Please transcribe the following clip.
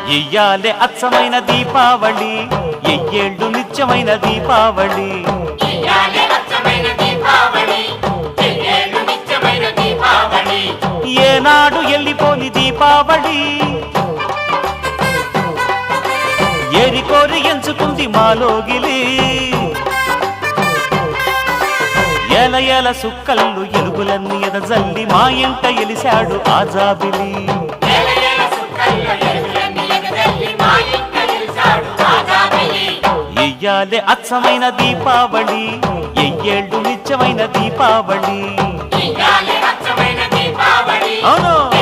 ఇయ్యాలే అచ్చమైన దీపావళి, ఎయ్యేళ్ళు నిత్యమైన దీపావళి. ఏనాడు ఎల్లిపోని దీపావళి, ఏరికోరి ఎంచుకుంది మాలోగిలి. ఏల ఏల సుక్కల్లు ఎలుగులన్నీ ఎదజల్లి మా ఇంట ఎలిశాడు ఆజాబిలి. ఇయ్యాలే అచ్చమైన దీపావళి, ఎయ్యేళ్ళు నిత్యమైన దీపావళి. అవును.